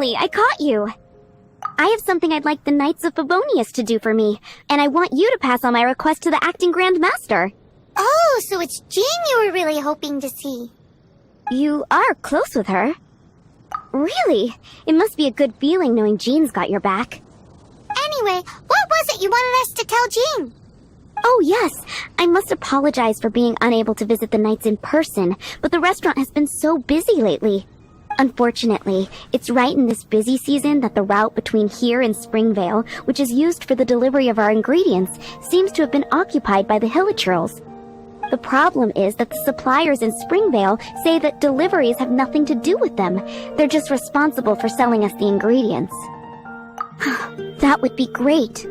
Finally, I caught you! I have something I'd like the Knights of Favonius to do for me, and I want you to pass on my request to the Acting Grand Master. Oh, so it's Jean you were really hoping to see. You are close with her. Really? It must be a good feeling knowing Jean's got your back. Anyway, what was it you wanted us to tell Jean? Oh yes, I must apologize for being unable to visit the Knights in person, but the restaurant has been so busy lately. Unfortunately, it's right in this busy season that the route between here and Springvale, which is used for the delivery of our ingredients, seems to have been occupied by the Hilichurls. The problem is that the suppliers in Springvale say that deliveries have nothing to do with them. They're just responsible for selling us the ingredients. That would be great.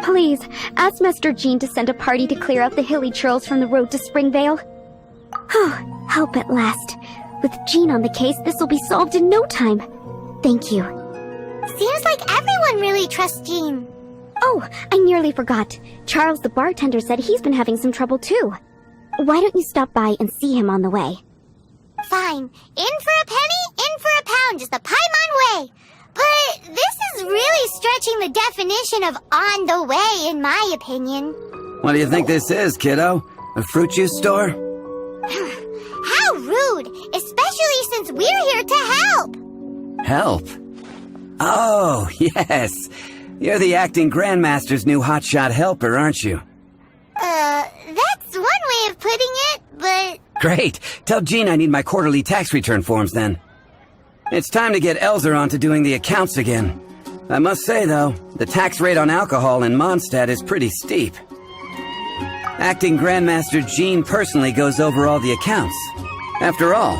Please, ask Master Jean to send a party to clear out the Hilichurls from the road to Springvale. Help at last. With Jean on the case, this will be solved in no time. Thank you. Seems like everyone really trusts Jean. Oh, I nearly forgot. Charles the bartender said he's been having some trouble too. Why don't you stop by and see him on the way? Fine. In for a penny, in for a pound is the Paimon way. But this is really stretching the definition of on the way, in my opinion. What do you think this is, kiddo? A fruit juice store? How rude, especially since we're here to help. Help? Oh, yes. You're the Acting Grandmaster's new hotshot helper, aren't you? That's one way of putting it, but... Great. Tell Jean I need my quarterly tax return forms then. It's time to get Elzer on to doing the accounts again. I must say, though, the tax rate on alcohol in Mondstadt is pretty steep. Acting Grandmaster Jean personally goes over all the accounts. After all,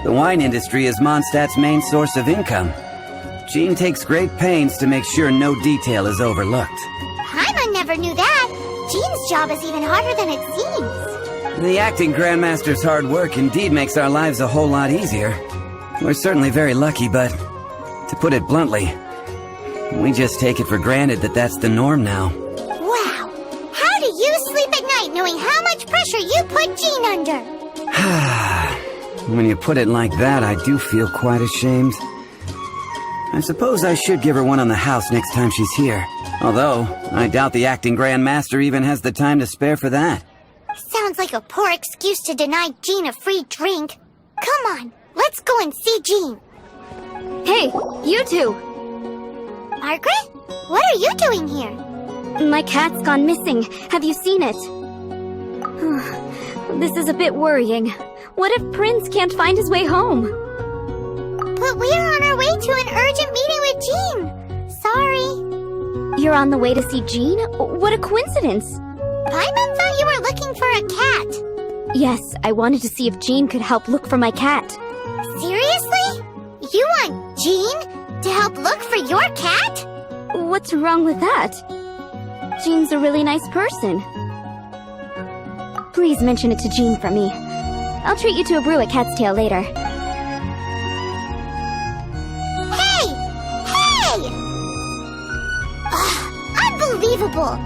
the wine industry is Mondstadt's main source of income. Jean takes great pains to make sure no detail is overlooked. Paimon never knew that. Jean's job is even harder than it seems. The Acting Grandmaster's hard work indeed makes our lives a whole lot easier. We're certainly very lucky, but to put it bluntly, we just take it for granted that that's the norm now. Wow! How do you sleep at night knowing how much pressure you put Jean under? When you put it like that, I do feel quite ashamed. I suppose I should give her one on the house next time she's here. Although, I doubt the Acting Grandmaster even has the time to spare for that. Sounds like a poor excuse to deny Jean a free drink. Come on, let's go and see Jean. Hey, you two! Margaret? What are you doing here? My cat's gone missing. Have you seen it? This is a bit worrying. What if Prince can't find his way home? But we are on our way to an urgent meeting with Jean. Sorry. You're on the way to see Jean? What a coincidence! Paimon thought you were looking for a cat. Yes, I wanted to see if Jean could help look for my cat. Seriously? You want Jean to help look for your cat? What's wrong with that? Jean's a really nice person. Please mention it to Jean for me. I'll treat you to a brew at Cat's Tail later. Hey! Hey! Unbelievable!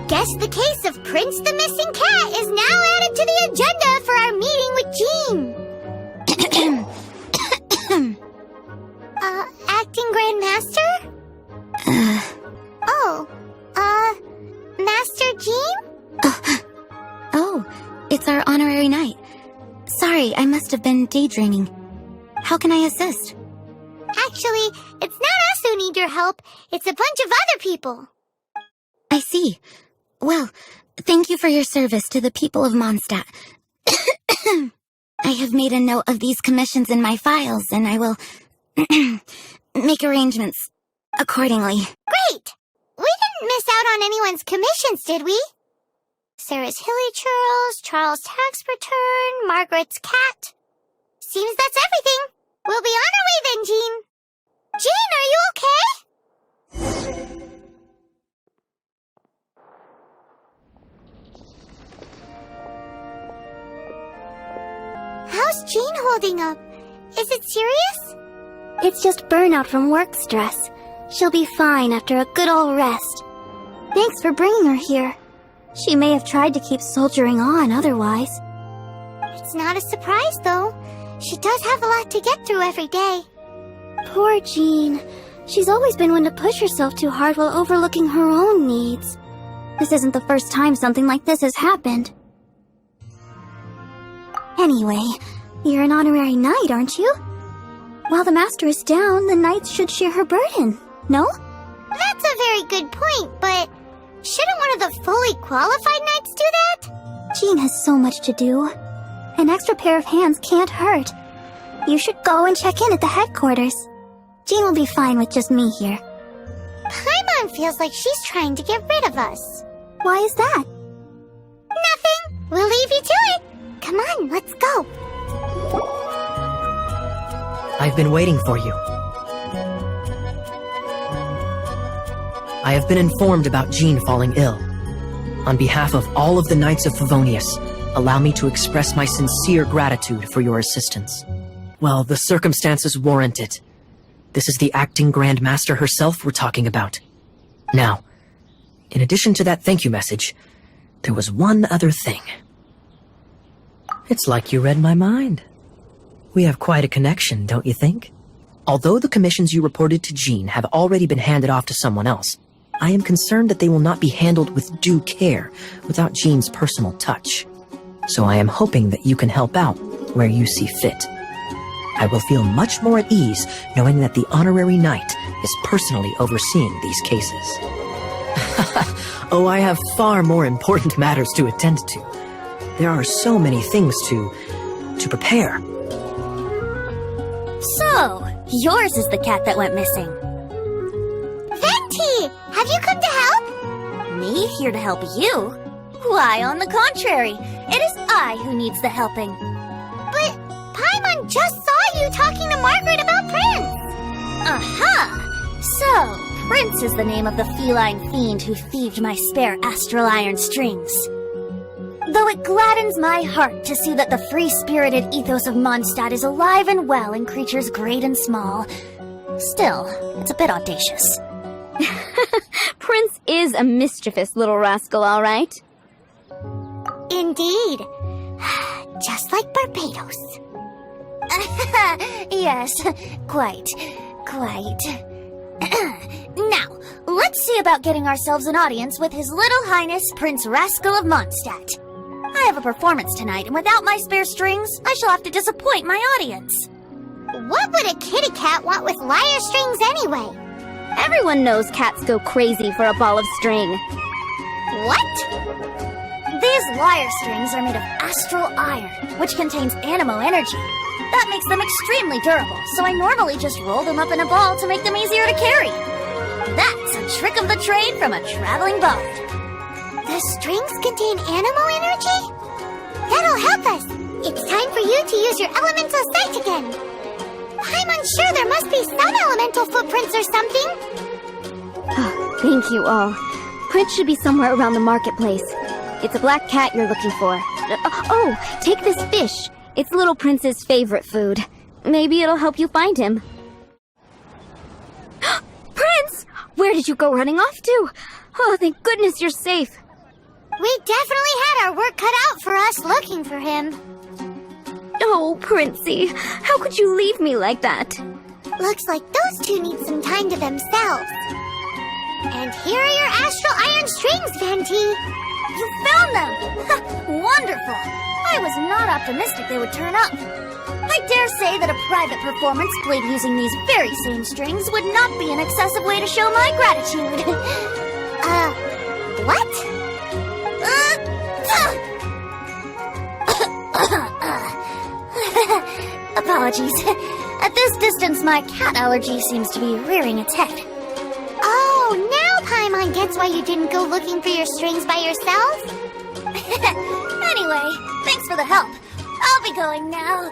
Guess the case of Prince the Missing Cat is now added to the agenda for our meeting with Jean. Acting Grandmaster? Master Jean? Oh, it's our honorary knight. Sorry, I must have been daydreaming. How can I assist? Actually, it's not us who need your help. It's a bunch of other people. I see. Well, thank you for your service to the people of Mondstadt. I have made a note of these commissions in my files, and I will make arrangements accordingly. Great! We didn't miss out on anyone's commissions, did we? Sarah's Hilichurls, Charles' tax return, Margaret's cat. Seems that's everything. We'll be on our way then, Jean. Jean, are you okay? How's Jean holding up? Is it serious? It's just burnout from work stress. She'll be fine after a good old rest. Thanks for bringing her here. She may have tried to keep soldiering on otherwise. It's not a surprise, though. She does have a lot to get through every day. Poor Jean. She's always been one to push herself too hard while overlooking her own needs. This isn't the first time something like this has happened. Anyway, you're an honorary knight, aren't you? While the master is down, the knights should share her burden, no? That's a very good point, but shouldn't one of the fully qualified knights do that? Jean has so much to do. An extra pair of hands can't hurt. You should go and check in at the headquarters. Jean will be fine with just me here. Paimon feels like she's trying to get rid of us. Why is that? Nothing. We'll leave you to it. Come on, let's go. I've been waiting for you. I have been informed about Jean falling ill. On behalf of all of the Knights of Favonius, allow me to express my sincere gratitude for your assistance. Well, the circumstances warrant it. This is the acting Grand Master herself we're talking about. Now, in addition to that thank you message, there was one other thing. It's like you read my mind. We have quite a connection, don't you think? Although the commissions you reported to Jean have already been handed off to someone else, I am concerned that they will not be handled with due care without Jean's personal touch. So I am hoping that you can help out where you see fit. I will feel much more at ease knowing that the honorary knight is personally overseeing these cases. Oh, I have far more important matters to attend to. There are so many things to prepare. So, yours is the cat that went missing. Venti! Have you come to help? Me here to help you? Why, on the contrary, it is I who needs the helping. But Paimon just saw you talking to Margaret about Prince! Aha! So, Prince is the name of the feline fiend who thieved my spare astral iron strings. Though it gladdens my heart to see that the free-spirited ethos of Mondstadt is alive and well in creatures great and small, still, it's a bit audacious. Prince is a mischievous little rascal, all right. Indeed. Just like Barbados. Yes, quite. Now, let's see about getting ourselves an audience with His Little Highness Prince Rascal of Mondstadt. I have a performance tonight, and without my spare strings, I shall have to disappoint my audience. What would a kitty cat want with lyre strings anyway? Everyone knows cats go crazy for a ball of string. What? These lyre strings are made of astral iron, which contains animo energy. That makes them extremely durable, so I normally just roll them up in a ball to make them easier to carry. That's a trick of the trade from a traveling bard. The strings contain animo energy? That'll help us. It's time for you to use your elemental sight again. I'm unsure there must be some elemental footprints or something. Thank you all. Prince should be somewhere around the marketplace. It's a black cat you're looking for. Oh, take this fish. It's Little Prince's favorite food. Maybe it'll help you find him. Prince! Where did you go running off to? Oh, thank goodness you're safe. We definitely had our work cut out for us looking for him. Oh, Princey, how could you leave me like that? Looks like those two need some time to themselves. And here are your astral iron strings, Venti. You found them! Wonderful! I was not optimistic they would turn up. I dare say that a private performance played using these very same strings would not be an excessive way to show my gratitude. What? Apologies. At this distance, my cat allergy seems to be rearing its head. Oh, now Paimon gets why you didn't go looking for your strings by yourself? Anyway, thanks for the help. I'll be going now.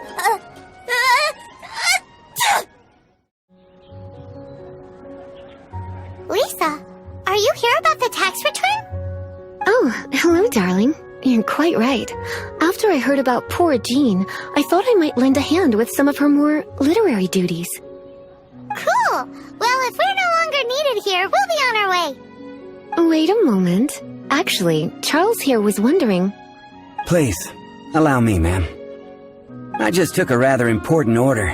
Lisa, are you here about the tax return? Oh, hello, darling. You're quite right. After I heard about poor Jean, I thought I might lend a hand with some of her more literary duties. Cool. Well, if we're no longer needed here, we'll be on our way. Wait a moment. Actually, Charles here was wondering... Please, allow me, ma'am. I just took a rather important order.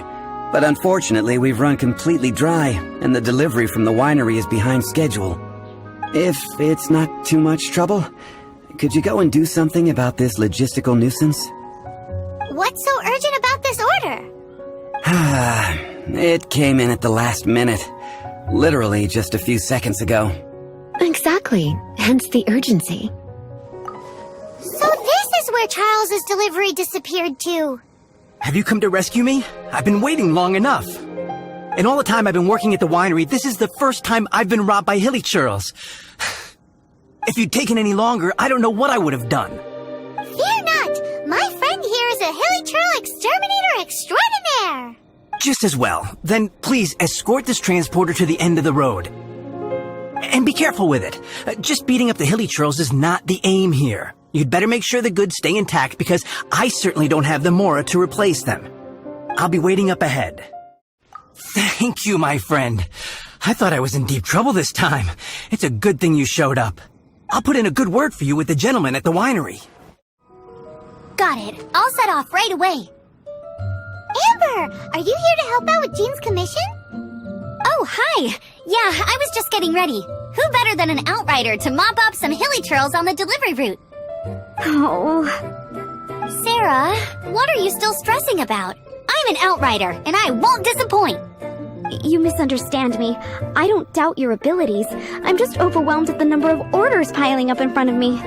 But unfortunately, we've run completely dry, and the delivery from the winery is behind schedule. If it's not too much trouble, could you go and do something about this logistical nuisance? What's so urgent about this order? It came in at the last minute. Literally just a few seconds ago. Exactly. Hence the urgency. So this is where Charles's delivery disappeared to. Have you come to rescue me? I've been waiting long enough. In all the time I've been working at the winery, this is the first time I've been robbed by hilly churls. If you'd taken any longer, I don't know what I would have done. Fear not! My friend here is a hilly churl exterminator extraordinaire! Just as well. Then please escort this transporter to the end of the road. And be careful with it. Just beating up the hilly churls is not the aim here. You'd better make sure the goods stay intact because I certainly don't have the Mora to replace them. I'll be waiting up ahead. Thank you, my friend. I thought I was in deep trouble this time. It's a good thing you showed up. I'll put in a good word for you with the gentleman at the winery. Got it. I'll set off right away. Amber, are you here to help out with Jean's commission? Oh, hi! Yeah, I was just getting ready. Who better than an outrider to mop up some hilly churls on the delivery route? Oh, Sarah, what are you still stressing about? I'm an outrider, and I won't disappoint! you misunderstand me. I don't doubt your abilities. I'm just overwhelmed at the number of orders piling up in front of me.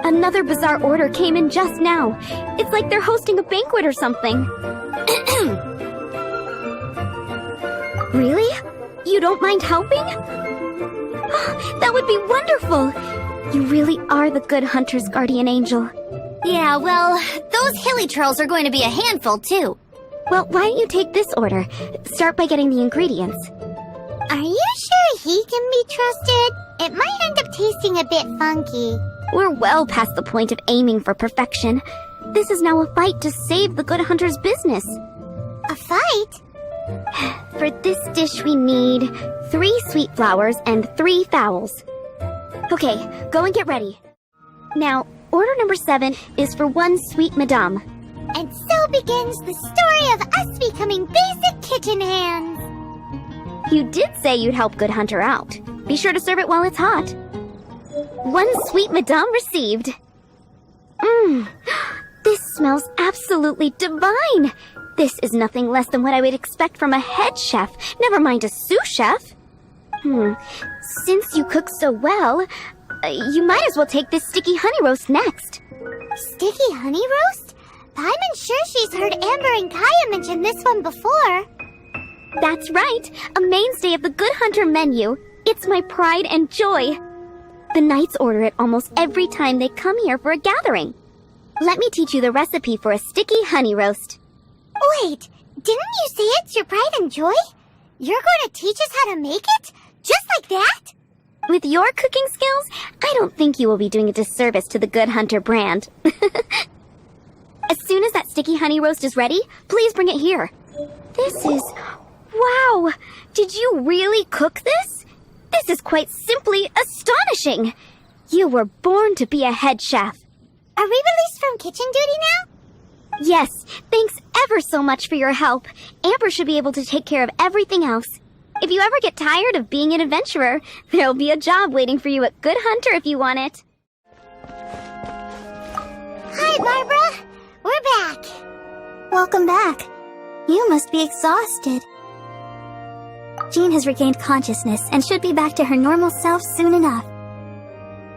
Another bizarre order came in just now. It's like they're hosting a banquet or something. Really? You don't mind helping? That would be wonderful! You really are the good hunter's guardian angel. Yeah, well, those hilly churls are going to be a handful, too. Well, why don't you take this order? Start by getting the ingredients. Are you sure he can be trusted? It might end up tasting a bit funky. We're well past the point of aiming for perfection. This is now a fight to save the good hunter's business. A fight? For this dish we need 3 sweet flowers and 3 fowls. Okay, go and get ready. Now, order number 7 is for 1 sweet madame. And so begins the story of us becoming basic kitchen hands. You did say you'd help Good Hunter out. Be sure to serve it while it's hot. 1 sweet madame received. This smells absolutely divine. This is nothing less than what I would expect from a head chef, never mind a sous chef. Since you cook so well, you might as well take this sticky honey roast next. Sticky honey roast? I'm sure she's heard Amber and Kaya mention this one before. That's right, a mainstay of the Good Hunter menu. It's my pride and joy. The knights order it almost every time they come here for a gathering. Let me teach you the recipe for a sticky honey roast. Wait, didn't you say it's your pride and joy? You're going to teach us how to make it? Just like that? With your cooking skills, I don't think you will be doing a disservice to the Good Hunter brand. As soon as that sticky honey roast is ready, please bring it here. This is... wow! Did you really cook this? This is quite simply astonishing! You were born to be a head chef. Are we released from kitchen duty now? Yes, thanks ever so much for your help. Amber should be able to take care of everything else. If you ever get tired of being an adventurer, there'll be a job waiting for you at Good Hunter if you want it. Hi, Barbara. We're back. Welcome back. You must be exhausted. Jean has regained consciousness and should be back to her normal self soon enough.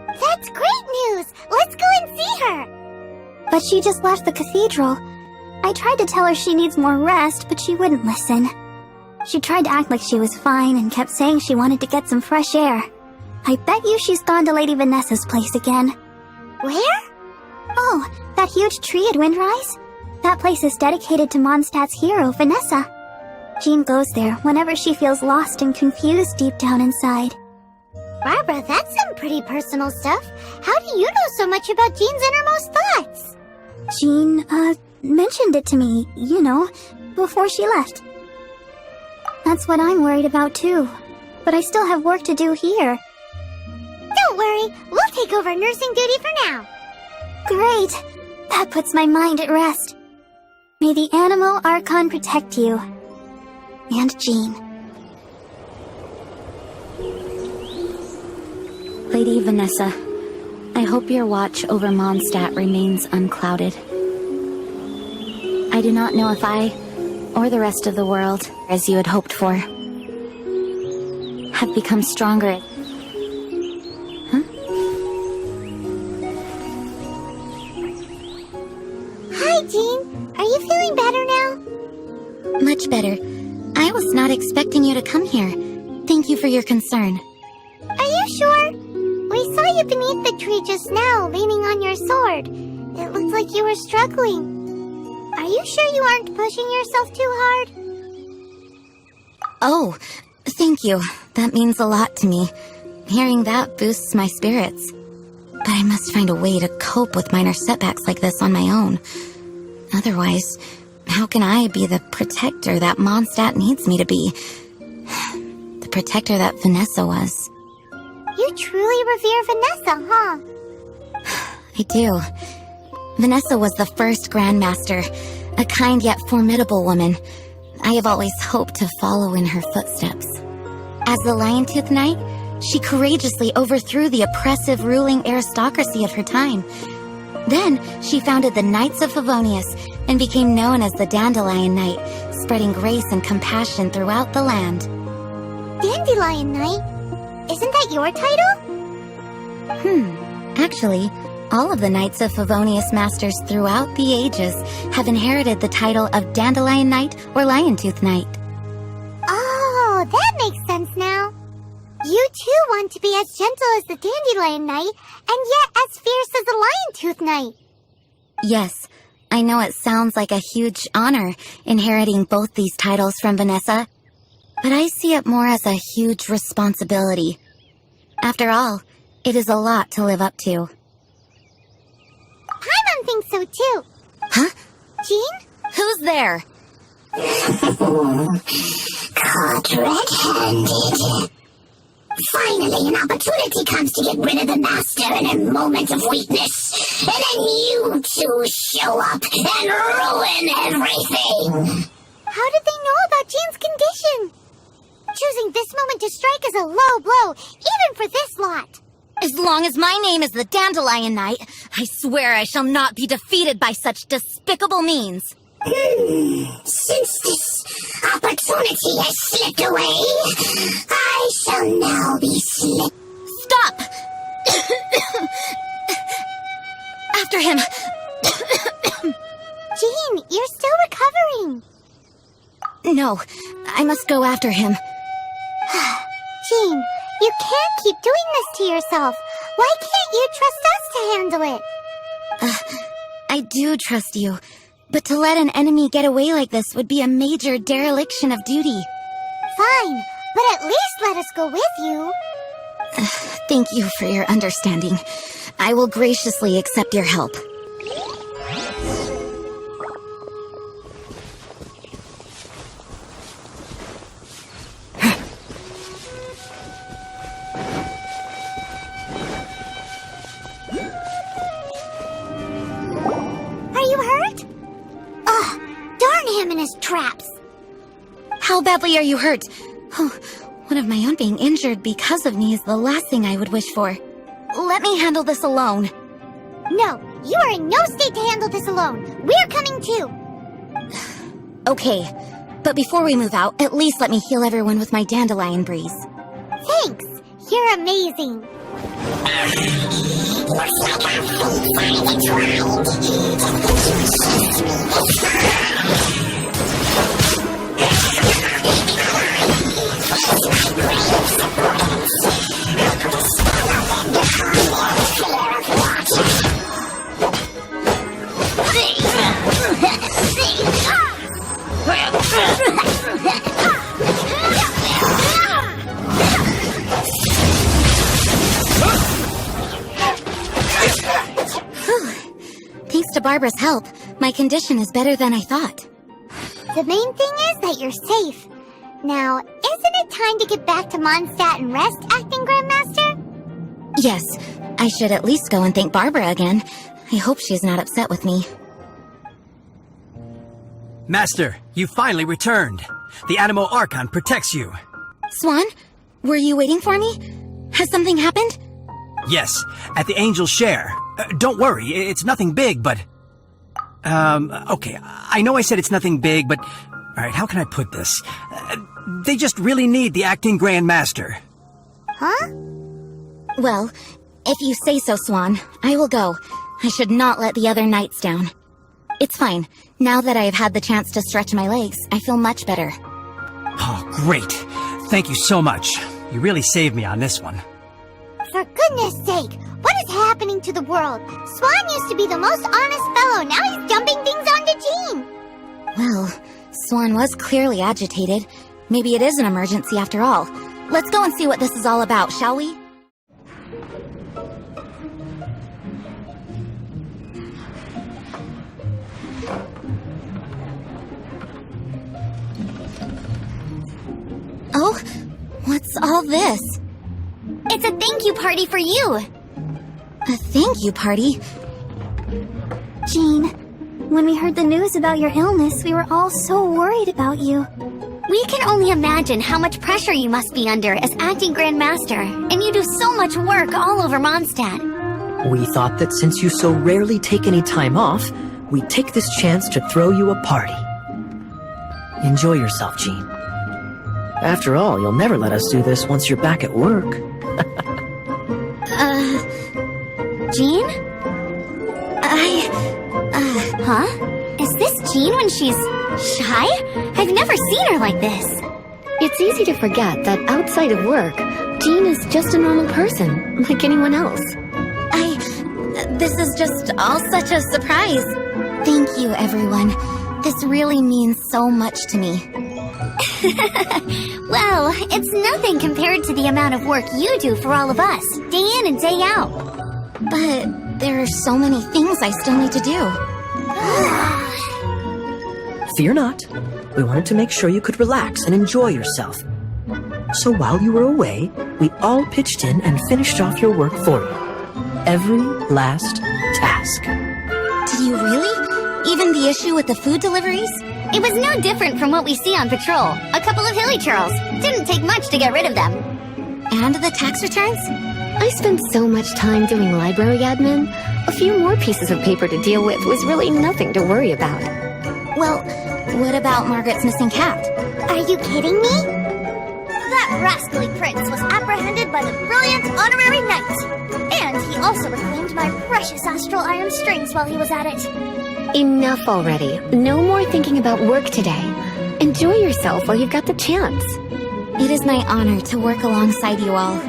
That's great news. Let's go and see her. But she just left the cathedral. I tried to tell her she needs more rest, but she wouldn't listen. She tried to act like she was fine and kept saying she wanted to get some fresh air. I bet you she's gone to Lady Vanessa's place again. Where? Oh, that huge tree at Windrise? That place is dedicated to Mondstadt's hero, Vanessa. Jean goes there whenever she feels lost and confused deep down inside. Barbara, that's some pretty personal stuff. How do you know so much about Jean's innermost thoughts? Jean, mentioned it to me, you know, before she left. That's what I'm worried about too. But I still have work to do here. Don't worry, we'll take over nursing duty for now. Great! That puts my mind at rest. May the Animal Archon protect you. and Jean. Lady Vanessa, I hope your watch over Mondstadt remains unclouded. I do not know if I, or the rest of the world, as you had hoped for, have become stronger. Hi, Jean. Are you feeling better now? Much better. I was not expecting you to come here. Thank you for your concern. Are you sure? We saw you beneath the tree just now, leaning on your sword. It looked like you were struggling. Are you sure you aren't pushing yourself too hard? Oh, thank you. That means a lot to me. Hearing that boosts my spirits. But I must find a way to cope with minor setbacks like this on my own. Otherwise, how can I be the protector that Mondstadt needs me to be? The protector that Vanessa was. You truly revere Vanessa, huh? I do. Vanessa was the first Grandmaster, a kind yet formidable woman. I have always hoped to follow in her footsteps. As the Lion-Tooth Knight, she courageously overthrew the oppressive ruling aristocracy of her time. Then, she founded the Knights of Favonius and became known as the Dandelion Knight, spreading grace and compassion throughout the land. Dandelion Knight? Isn't that your title? Actually, all of the Knights of Favonius Masters throughout the ages have inherited the title of Dandelion Knight or Lion-Tooth Knight. Oh, that makes sense now. You too want to be as gentle as the Dandelion Knight, and yet as fierce as the Lion-Tooth Knight. Yes, I know it sounds like a huge honor inheriting both these titles from Vanessa, but I see it more as a huge responsibility. After all, it is a lot to live up to. Paimon thinks so too. Huh? Jean? Who's there? Caught red-handed. Finally, an opportunity comes to get rid of the Master in a moment of weakness, and then you two show up and ruin everything. How did they know about Jean's condition? Choosing this moment to strike is a low blow, even for this lot. As long as my name is the Dandelion Knight, I swear I shall not be defeated by such despicable means. Since this opportunity has slipped away, I shall now be slipped. Stop! After him! Jean, you're still recovering. No, I must go after him. Jean, you can't keep doing this to yourself. Why can't you trust us to handle it? I do trust you, but to let an enemy get away like this would be a major dereliction of duty. Fine, but at least let us go with you. Thank you for your understanding. I will graciously accept your help. Are you hurt? Ugh, darn him and his traps. How badly are you hurt? Oh, one of my own being injured because of me is the last thing I would wish for. Let me handle this alone. No, you are in no state to handle this alone. We're coming too. Okay, but before we move out, at least let me heal everyone with my Dandelion Breeze. Thanks. You're amazing. Thanks to Barbara's help, my condition is better than I thought. The main thing is that you're safe. Now, isn't it time to get back to Mondstadt and rest, Acting Grandmaster? Yes, I should at least go and thank Barbara again. I hope she's not upset with me. Master, you finally returned. The Animo Archon protects you. Swan, were you waiting for me? Has something happened? Yes, at the Angel Share. Don't worry, it's nothing big, but... okay, I know I said it's nothing big, but... Alright, how can I put this? They just really need the Acting Grand Master. Huh? Well, if you say so, Swan, I will go. I should not let the other knights down. It's fine. Now that I have had the chance to stretch my legs, I feel much better. Oh, great. Thank you so much. You really saved me on this one. For goodness sake, what is happening to the world? Swan used to be the most honest fellow, now he's dumping things onto Jean. Well, Swan was clearly agitated. Maybe it is an emergency after all. Let's go and see what this is all about, shall we? Oh, what's all this? It's a thank you party for you! A thank you party? Jean, when we heard the news about your illness, we were all so worried about you. We can only imagine how much pressure you must be under as acting Grand Master, and you do so much work all over Mondstadt. We thought that since you so rarely take any time off, we'd take this chance to throw you a party. Enjoy yourself, Jean. After all, you'll never let us do this once you're back at work. Jean? Huh? Is this Jean when she's shy? I've never seen her like this. It's easy to forget that outside of work, Jean is just a normal person, like anyone else. This is just all such a surprise. Thank you, everyone. This really means so much to me. Well, it's nothing compared to the amount of work you do for all of us, day in and day out. But there are so many things I still need to do. Fear not. We wanted to make sure you could relax and enjoy yourself. So while you were away, we all pitched in and finished off your work for you. Every last task. Did you really? Even the issue with the food deliveries? It was no different from what we see on patrol. A couple of hilly churls. Didn't take much to get rid of them. And the tax returns? I spent so much time doing library admin. A few more pieces of paper to deal with was really nothing to worry about. Well, what about Margaret's missing cat? Are you kidding me? That rascally prince was apprehended by the brilliant honorary knight. And he also reclaimed my precious astral iron strings while he was at it. Enough already. No more thinking about work today. Enjoy yourself while you've got the chance. It is my honor to work alongside you all.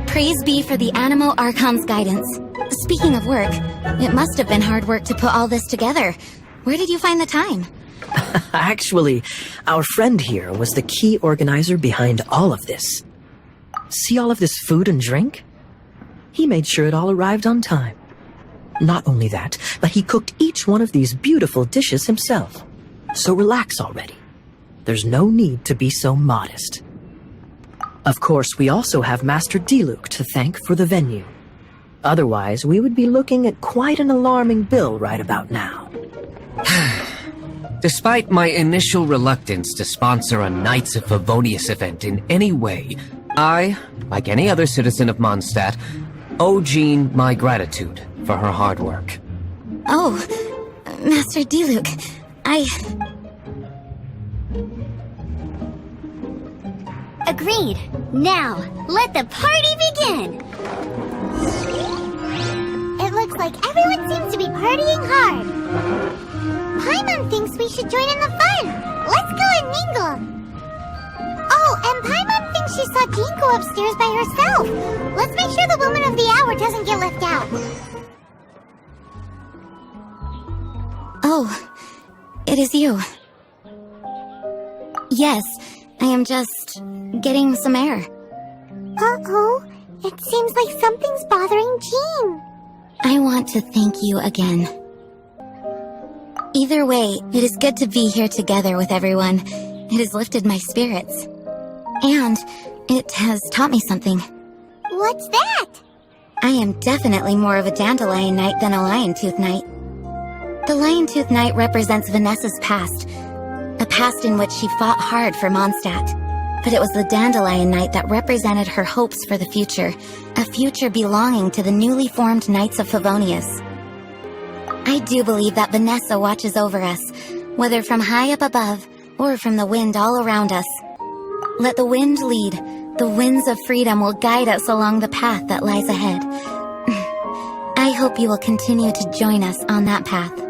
Praise be for the Animo Archon's guidance. Speaking of work, it must have been hard work to put all this together. Where did you find the time? Actually, our friend here was the key organizer behind all of this. See all of this food and drink? He made sure it all arrived on time. Not only that, but he cooked each one of these beautiful dishes himself. So relax already. There's no need to be so modest. Of course, we also have Master Diluc to thank for the venue. Otherwise, we would be looking at quite an alarming bill right about now. Despite my initial reluctance to sponsor a Knights of Favonius event in any way, I, like any other citizen of Mondstadt, owe Jean my gratitude for her hard work. Oh, Master Diluc, Agreed. Now, let the party begin! It looks like everyone seems to be partying hard. Paimon thinks we should join in the fun. Let's go and mingle. Oh, and Paimon thinks she saw Jean go upstairs by herself. Let's make sure the woman of the hour doesn't get left out. Oh, it is you. Yes, I am just getting some air. Uh-oh, it seems like something's bothering Jean. I want to thank you again. Either way, it is good to be here together with everyone. It has lifted my spirits. And it has taught me something. What's that? I am definitely more of a Dandelion Knight than a Lion Tooth Knight. The Lion Tooth Knight represents Vanessa's past, a past in which she fought hard for Mondstadt. But it was the Dandelion Knight that represented her hopes for the future, a future belonging to the newly formed Knights of Favonius. I do believe that Vanessa watches over us, whether from high up above or from the wind all around us. Let the wind lead. The winds of freedom will guide us along the path that lies ahead. I hope you will continue to join us on that path.